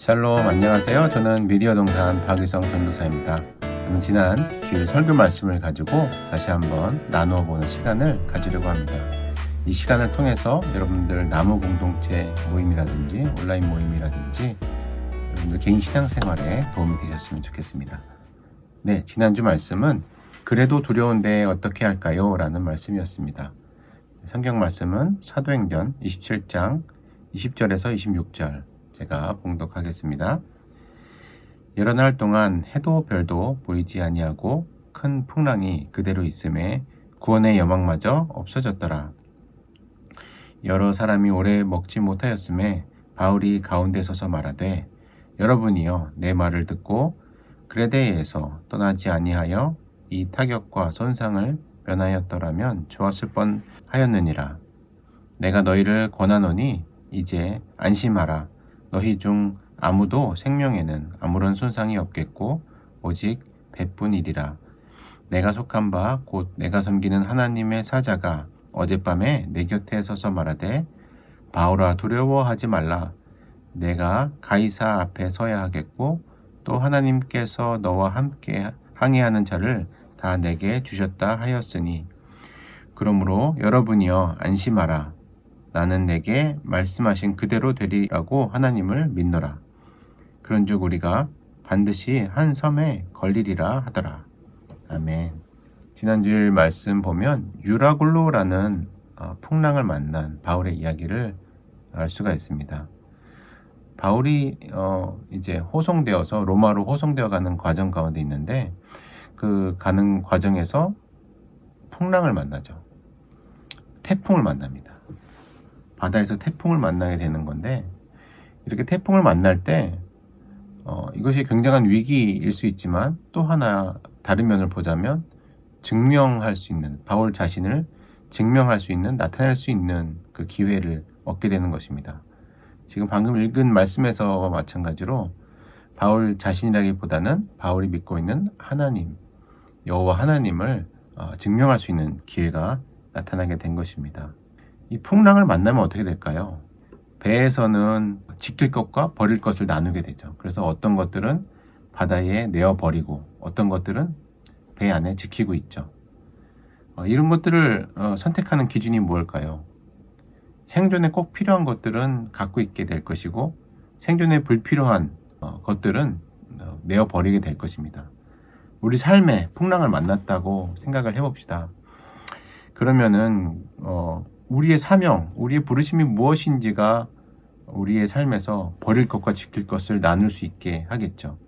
샬롬, 안녕하세요. 저는 미디어 동산 박유성 전도사입니다. 지난 주일 설교 말씀을 가지고 다시 한번 나누어 보는 시간을 가지려고 합니다. 이 시간을 통해서 여러분들 나무 공동체 모임이라든지 온라인 모임이라든지 여러분들 개인 신앙생활에 도움이 되셨으면 좋겠습니다. 네, 지난주 말씀은 그래도 두려운데 어떻게 할까요? 라는 말씀이었습니다. 성경 말씀은 사도행전 27장 20절에서 26절 제가 봉독하겠습니다. 여러 날 동안 해도 별도 보이지 아니하고 큰 풍랑이 그대로 있음에 구원의 여망마저 없어졌더라. 여러 사람이 오래 먹지 못하였음에 바울이 가운데 서서 말하되 여러분이여 내 말을 듣고 그레데에서 떠나지 아니하여 이 타격과 손상을 면하였더라면 좋았을 뻔하였느니라. 내가 너희를 권하노니 이제 안심하라. 너희 중 아무도 생명에는 아무런 손상이 없겠고 오직 배뿐이리라. 내가 속한 바 곧 내가 섬기는 하나님의 사자가 어젯밤에 내 곁에 서서 말하되 바울아 두려워하지 말라. 내가 가이사 앞에 서야 하겠고 또 하나님께서 너와 함께 항해하는 자를 다 내게 주셨다 하였으니 그러므로 여러분이여 안심하라. 나는 내게 말씀하신 그대로 되리라고 하나님을 믿노라. 그런즉 우리가 반드시 한 섬에 걸리리라 하더라. 아멘. 지난주일 말씀 보면 유라굴로라는 풍랑을 만난 바울의 이야기를 알 수가 있습니다. 바울이 이제 호송되어서 로마로 호송되어 가는 과정 가운데 있는데 그 가는 과정에서 풍랑을 만나죠. 태풍을 만납니다. 바다에서 태풍을 만나게 되는 건데 이렇게 태풍을 만날 때 이것이 굉장한 위기일 수 있지만 또 하나 다른 면을 보자면 증명할 수 있는 바울 자신을 증명할 수 있는 나타낼 수 있는 그 기회를 얻게 되는 것입니다. 지금 방금 읽은 말씀에서 마찬가지로 바울 자신이라기보다는 바울이 믿고 있는 하나님 여호와 하나님을 증명할 수 있는 기회가 나타나게 된 것입니다. 이 풍랑을 만나면 어떻게 될까요? 배에서는 지킬 것과 버릴 것을 나누게 되죠. 그래서 어떤 것들은 바다에 내어버리고 어떤 것들은 배 안에 지키고 있죠. 이런 것들을 선택하는 기준이 무엇일까요? 생존에 꼭 필요한 것들은 갖고 있게 될 것이고 생존에 불필요한 것들은 내어버리게 될 것입니다. 우리 삶에 풍랑을 만났다고 생각을 해봅시다. 그러면은 우리의 사명, 우리의 부르심이 무엇인지가 우리의 삶에서 버릴 것과 지킬 것을 나눌 수 있게 하겠죠.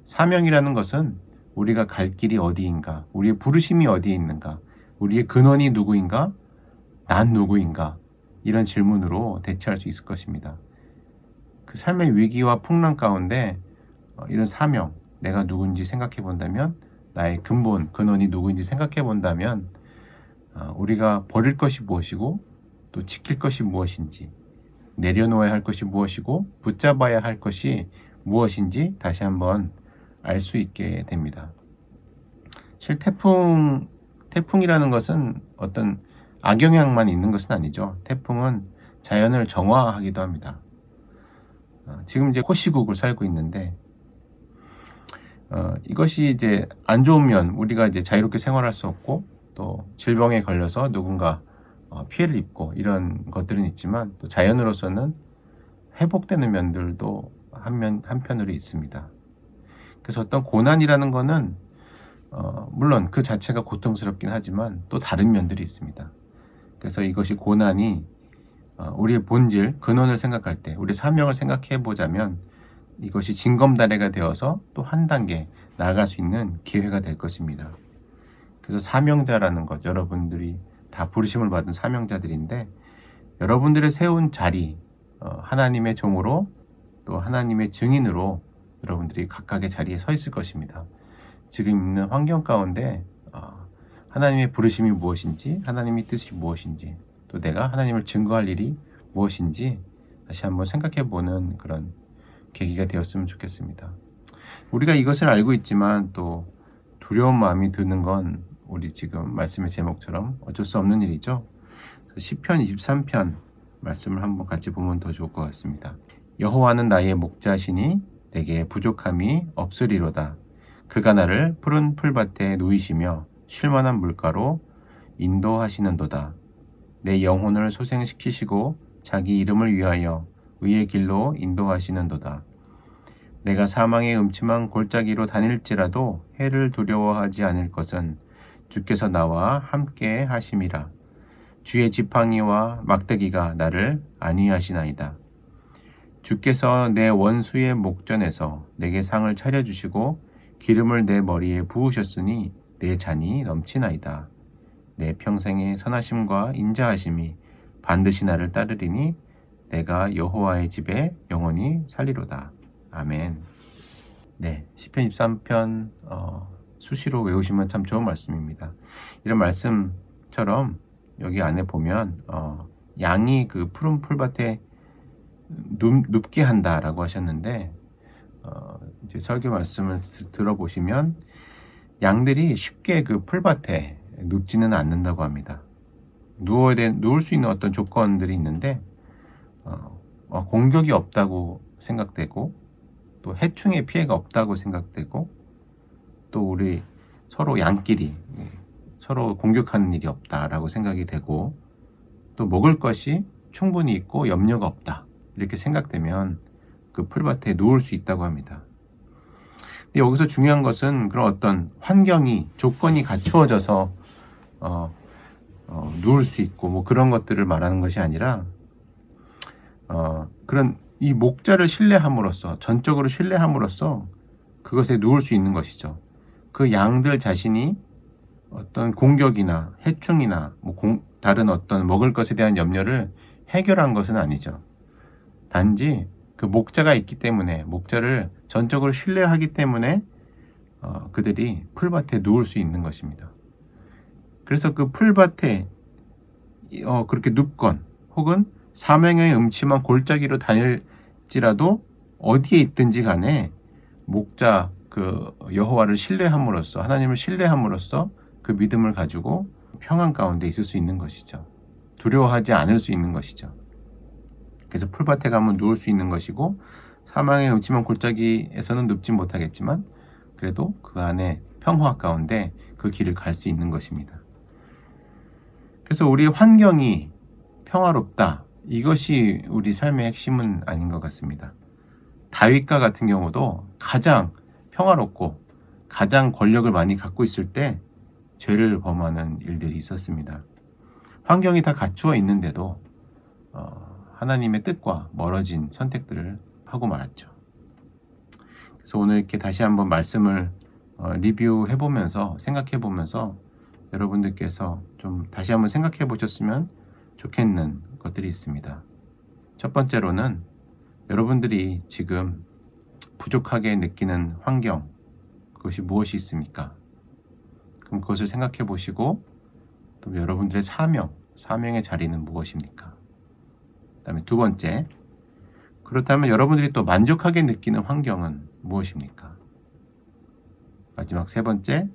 사명이라는 것은 우리가 갈 길이 어디인가, 우리의 부르심이 어디에 있는가, 우리의 근원이 누구인가, 난 누구인가 이런 질문으로 대처할 수 있을 것입니다. 그 삶의 위기와 풍랑 가운데 이런 사명, 내가 누군지 생각해 본다면 나의 근본, 근원이 누구인지 생각해 본다면 우리가 버릴 것이 무엇이고 또 지킬 것이 무엇인지 내려놓아야 할 것이 무엇이고 붙잡아야 할 것이 무엇인지 다시 한번 알 수 있게 됩니다. 실 태풍이라는 것은 어떤 악영향만 있는 것은 아니죠. 태풍은 자연을 정화하기도 합니다. 지금 이제 호시국을 살고 있는데 이것이 이제 안 좋은 면 우리가 이제 자유롭게 생활할 수 없고 또 질병에 걸려서 누군가 피해를 입고 이런 것들은 있지만 또 자연으로서는 회복되는 면들도 한편으로 있습니다. 그래서 어떤 고난이라는 거는 물론 그 자체가 고통스럽긴 하지만 또 다른 면들이 있습니다. 그래서 이것이 고난이 우리의 본질, 근원을 생각할 때 우리의 사명을 생각해 보자면 이것이 징검다리가 되어서 또 한 단계 나아갈 수 있는 기회가 될 것입니다. 그래서 사명자라는 것, 여러분들이 다 부르심을 받은 사명자들인데 여러분들의 세운 자리, 하나님의 종으로 또 하나님의 증인으로 여러분들이 각각의 자리에 서 있을 것입니다. 지금 있는 환경 가운데 하나님의 부르심이 무엇인지, 하나님의 뜻이 무엇인지, 또 내가 하나님을 증거할 일이 무엇인지 다시 한번 생각해보는 그런 계기가 되었으면 좋겠습니다. 우리가 이것을 알고 있지만 또 두려운 마음이 드는 건 우리 지금 말씀의 제목처럼 어쩔 수 없는 일이죠. 시편 23편 말씀을 한번 같이 보면 더 좋을 것 같습니다. 여호와는 나의 목자시니 내게 부족함이 없으리로다. 그가 나를 푸른 풀밭에 누이시며 쉴만한 물가로 인도하시는도다. 내 영혼을 소생시키시고 자기 이름을 위하여 의의 길로 인도하시는도다. 내가 사망의 음침한 골짜기로 다닐지라도 해를 두려워하지 않을 것은 주께서 나와 함께 하심이라. 주의 지팡이와 막대기가 나를 안위하시나이다. 주께서 내 원수의 목전에서 내게 상을 차려주시고 기름을 내 머리에 부으셨으니 내 잔이 넘치나이다. 내 평생의 선하심과 인자하심이 반드시 나를 따르리니 내가 여호와의 집에 영원히 살리로다. 아멘. 네, 시편 23편 수시로 외우시면 참 좋은 말씀입니다. 이런 말씀처럼 여기 안에 보면 양이 그 푸른 풀밭에 눕게 한다라고 하셨는데 이제 설교 말씀을 들어보시면 양들이 쉽게 그 풀밭에 눕지는 않는다고 합니다. 누울 수 있는 어떤 조건들이 있는데 공격이 없다고 생각되고 또 해충의 피해가 없다고 생각되고 또 우리 서로 양끼리 서로 공격하는 일이 없다라고 생각이 되고 또 먹을 것이 충분히 있고 염려가 없다 이렇게 생각되면 그 풀밭에 누울 수 있다고 합니다. 근데 여기서 중요한 것은 그런 어떤 환경이 조건이 갖추어져서 누울 수 있고 뭐 그런 것들을 말하는 것이 아니라 그런 이 목자를 신뢰함으로써 전적으로 신뢰함으로써 그것에 누울 수 있는 것이죠. 그 양들 자신이 어떤 공격이나 해충이나 다른 어떤 먹을 것에 대한 염려를 해결한 것은 아니죠. 단지 그 목자가 있기 때문에 목자를 전적으로 신뢰하기 때문에 그들이 풀밭에 누울 수 있는 것입니다. 그래서 그 풀밭에 그렇게 눕건 혹은 사망의 음침한 골짜기로 다닐지라도 어디에 있든지 간에 목자 그 여호와를 신뢰함으로써 하나님을 신뢰함으로써 그 믿음을 가지고 평안 가운데 있을 수 있는 것이죠. 두려워하지 않을 수 있는 것이죠. 그래서 풀밭에 가면 누울 수 있는 것이고 사망의 음침한 골짜기에서는 눕지 못하겠지만 그래도 그 안에 평화 가운데 그 길을 갈 수 있는 것입니다. 그래서 우리 환경이 평화롭다. 이것이 우리 삶의 핵심은 아닌 것 같습니다. 다윗과 같은 경우도 가장 평화롭고 가장 권력을 많이 갖고 있을 때 죄를 범하는 일들이 있었습니다. 환경이 다 갖추어 있는데도 하나님의 뜻과 멀어진 선택들을 하고 말았죠. 그래서 오늘 이렇게 다시 한번 말씀을 리뷰해 보면서 생각해 보면서 여러분들께서 좀 다시 한번 생각해 보셨으면 좋겠는 것들이 있습니다. 첫 번째로는 여러분들이 지금 부족하게 느끼는 환경, 그것이 무엇이 있습니까? 그럼 그것을 생각해 보시고 또 여러분들의 사명의 자리는 무엇입니까? 그 다음에 두 번째, 그렇다면 여러분들이 또 만족하게 느끼는 환경은 무엇입니까? 마지막 세 번째,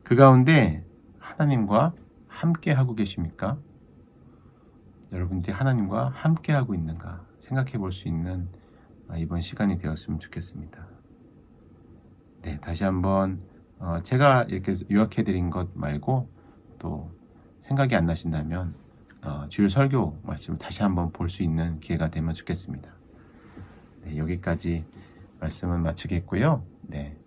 그 가운데 하나님과 함께 하고 계십니까? 여러분들이 하나님과 함께 하고 있는가 생각해 볼 수 있는 이번 시간이 되었으면 좋겠습니다. 네, 다시 한번 제가 이렇게 요약해 드린 것 말고 또 생각이 안 나신다면 주일 설교 말씀을 다시 한번 볼 수 있는 기회가 되면 좋겠습니다. 네, 여기까지 말씀을 마치겠고요. 네,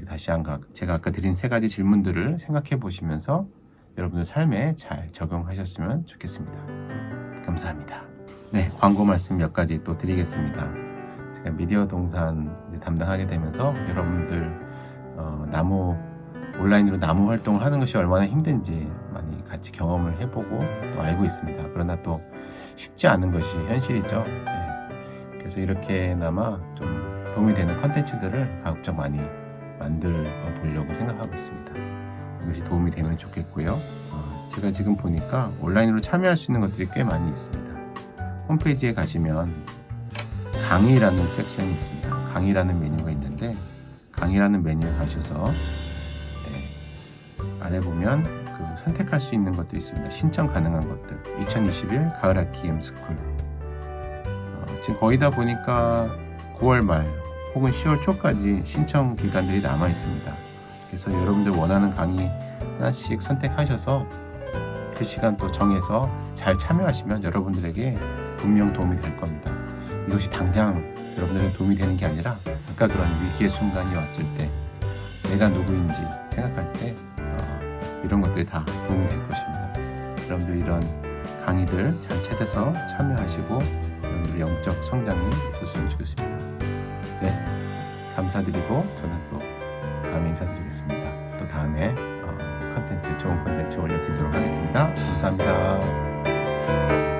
다시 제가 아까 드린 세 가지 질문들을 생각해 보시면서 여러분들 삶에 잘 적용하셨으면 좋겠습니다. 감사합니다. 네, 광고 말씀 몇 가지 또 드리겠습니다. 제가 미디어 동산 담당하게 되면서 여러분들 온라인으로 나무 활동을 하는 것이 얼마나 힘든지 많이 같이 경험을 해보고 또 알고 있습니다. 그러나 또 쉽지 않은 것이 현실이죠. 네. 그래서 이렇게나마 좀 도움이 되는 컨텐츠들을 가급적 많이 만들어 보려고 생각하고 있습니다. 이것이 도움이 되면 좋겠고요. 제가 지금 보니까 온라인으로 참여할 수 있는 것들이 꽤 많이 있습니다. 홈페이지에 가시면 강의라는 섹션이 있습니다. 강의라는 메뉴가 있는데 강의라는 메뉴에 가셔서 아래 보면 그 선택할 수 있는 것들이 있습니다. 신청 가능한 것들 2021 가을학기 M스쿨 지금 거의 다 보니까 9월 말 혹은 10월 초까지 신청 기간들이 남아 있습니다. 그래서 여러분들 원하는 강의 하나씩 선택하셔서 그 시간 또 정해서 잘 참여하시면 여러분들에게 분명 도움이 될 겁니다. 이것이 당장 여러분들에게 도움이 되는 게 아니라 아까 그런 위기의 순간이 왔을 때 내가 누구인지 생각할 때 이런 것들이 다 도움이 될 것입니다. 여러분들 이런 강의들 잘 찾아서 참여하시고 여러분들 영적 성장이 있었으면 좋겠습니다. 네, 감사드리고 저는 또 다음에 인사드리겠습니다. 또 다음에 좋은 컨텐츠 올려드리도록 하겠습니다. 감사합니다.